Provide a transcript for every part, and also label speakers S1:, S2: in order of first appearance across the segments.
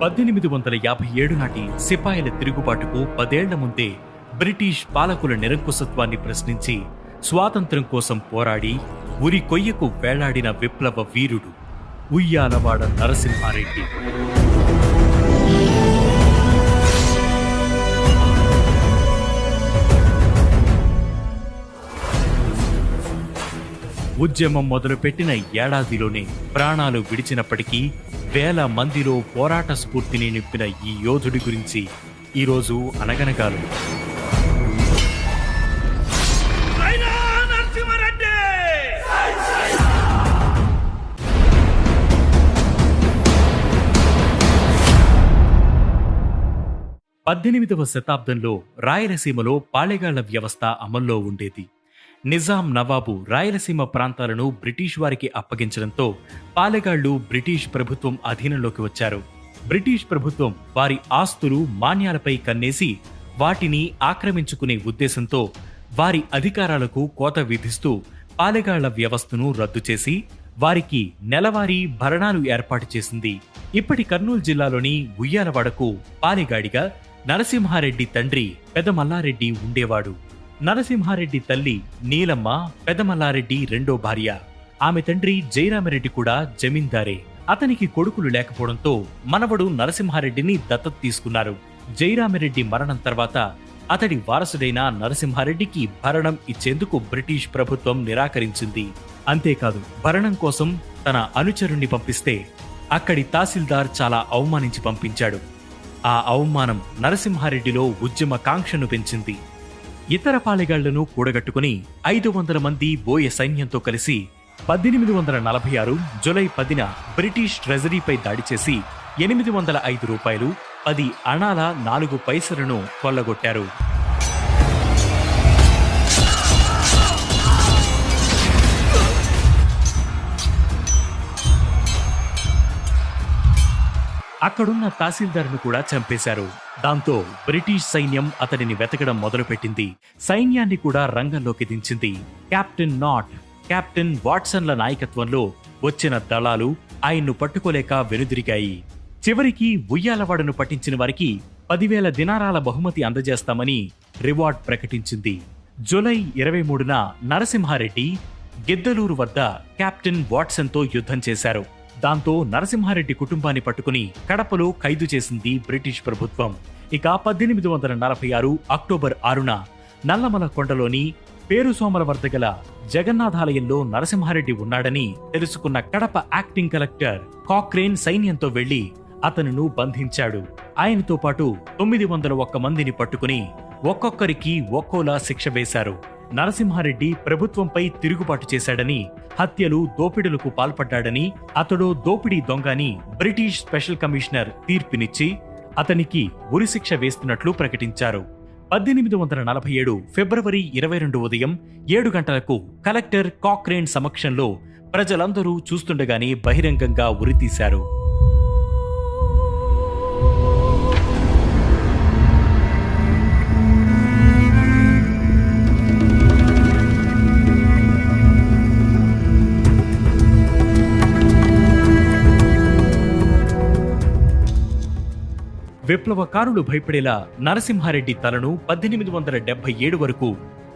S1: 1857 నాటి సిపాయిల తిరుగుబాటుకు 10 ఏళ్ల ముందే బ్రిటిష్ పాలకుల నిరంకుశత్వాన్ని ప్రశ్నించి స్వాతంత్ర్యం కోసం పోరాడి ఉరి కొయ్యకు వేలాడిన విప్లవ వీరుడు ఉయ్యాలవాడ నరసింహారెడ్డి. ఉద్యమం మొదలుపెట్టిన ఏడాదిలోనే ప్రాణాలు విడిచినప్పటికీ వేల మందిలో పోరాట స్ఫూర్తిని నింపిన ఈ యోధుడి గురించి ఈరోజు అనగనగాలు. పద్దెనిమిదవ శతాబ్దంలో రాయలసీమలో పాళెగాళ్ల వ్యవస్థ అమల్లో ఉండేది. నిజాం నవాబు రాయలసీమ ప్రాంతాలను బ్రిటిష్ వారికి అప్పగించడంతో పాలెగాళ్లు బ్రిటిష్ ప్రభుత్వం అధీనంలోకి వచ్చారు. బ్రిటిష్ ప్రభుత్వం వారి ఆస్తులు మాన్యాలపై కన్నేసి వాటిని ఆక్రమించుకునే ఉద్దేశంతో వారి అధికారాలకు కోత విధిస్తూ పాలెగాళ్ల వ్యవస్థను రద్దు చేసి వారికి నెలవారీ భరణాలు ఏర్పాటు చేసింది. ఇప్పటి కర్నూలు జిల్లాలోని ఉయ్యాలవాడకు పాలెగాడిగా నరసింహారెడ్డి తండ్రి పెదమల్లారెడ్డి ఉండేవాడు. నరసింహారెడ్డి తల్లి నీలమ్మ పెదమల్లారెడ్డి రెండో భార్య. ఆమె తండ్రి జయరామరెడ్డి కూడా జమీందారే. అతనికి కొడుకులు లేకపోవడంతో మనవడు నరసింహారెడ్డిని దత్తత తీసుకున్నారు. జయరామరెడ్డి మరణం తర్వాత అతడి వారసుడైన నరసింహారెడ్డికి భరణం ఇచ్చేందుకు బ్రిటిష్ ప్రభుత్వం నిరాకరించింది. అంతేకాదు, భరణం కోసం తన అనుచరుణ్ణి పంపిస్తే అక్కడి తహసీల్దార్ చాలా అవమానించి పంపించాడు. ఆ అవమానం నరసింహారెడ్డిలో ఉద్యమ కాంక్షను పెంచింది. ఇతర పాలెగాళ్లను కూడగట్టుకుని 500 మంది బోయ సైన్యంతో కలిసి 1846 జూలై 10న బ్రిటిష్ ట్రెజరీపై దాడి చేసి 805 రూపాయలు 10 అణాల 4 పైసలను కొల్లగొట్టారు. అక్కడున్న తహసీల్దార్ను కూడా చంపేశారు. దాంతో బ్రిటిష్ సైన్యం అతడిని వెతకడం మొదలుపెట్టింది. సైన్యాన్ని కూడా రంగంలోకి దించింది. కెప్టెన్ నాట్, కెప్టెన్ వాట్సన్ల నాయకత్వంలో వచ్చిన దళాలు ఆయన్ను పట్టుకోలేక వెనుదిరిగాయి. చివరికి ఉయ్యాలవాడను పట్టించిన వారికి 10,000 దినారాల బహుమతి అందజేస్తామని రివార్డ్ ప్రకటించింది. జూలై 23న నరసింహారెడ్డి గిద్దలూరు వద్ద కెప్టెన్ వాట్సన్తో యుద్ధం చేశారు. దాంతో నరసింహారెడ్డి కుటుంబాన్ని పట్టుకుని కడపలో ఖైదు చేసింది బ్రిటిష్ ప్రభుత్వం. ఇక 1846 అక్టోబర్ 6న నల్లమల కొండలోని పేరుసోమల వద్ద గల జగన్నాథాలయంలో నరసింహారెడ్డి ఉన్నాడని తెలుసుకున్న కడప యాక్టింగ్ కలెక్టర్ కాక్రేన్ సైన్యంతో వెళ్లి అతనును బంధించాడు. ఆయనతో పాటు 901 మందిని పట్టుకుని ఒక్కొక్కరికి ఒక్కోలా శిక్ష వేశారు. నరసింహారెడ్డి ప్రభుత్వంపై తిరుగుబాటు చేశాడని, హత్యలు దోపిడులకు పాల్పడ్డాడని, అతడు దోపిడీ దొంగని బ్రిటిష్ స్పెషల్ కమిషనర్ తీర్పునిచ్చి అతనికి ఉరిశిక్ష వేస్తున్నట్లు ప్రకటించారు. 1847 ఫిబ్రవరి 22 ఉదయం 7 గంటలకు కలెక్టర్ కాక్రేన్ సమక్షంలో ప్రజలందరూ చూస్తుండగానే బహిరంగంగా ఉరితీశారు. విప్లవకారులు భయపడేలా నరసింహారెడ్డి తలను 1877 వరకు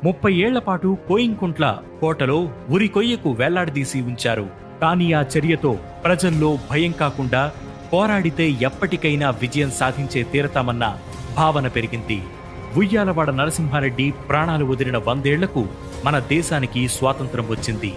S1: 30 ఏళ్ల పాటు కోయింకుంట్ల కోటలో ఉరి కొయ్యకు వేలాడదీసి ఉంచారు. కానీ ఆ చర్యతో ప్రజల్లో భయం కాకుండా పోరాడితే ఎప్పటికైనా విజయం సాధించే తీరతామన్న భావన పెరిగింది. ఉయ్యాలవాడ నరసింహారెడ్డి ప్రాణాలు వదిలిన 100 ఏళ్లకు మన దేశానికి స్వాతంత్రం వచ్చింది.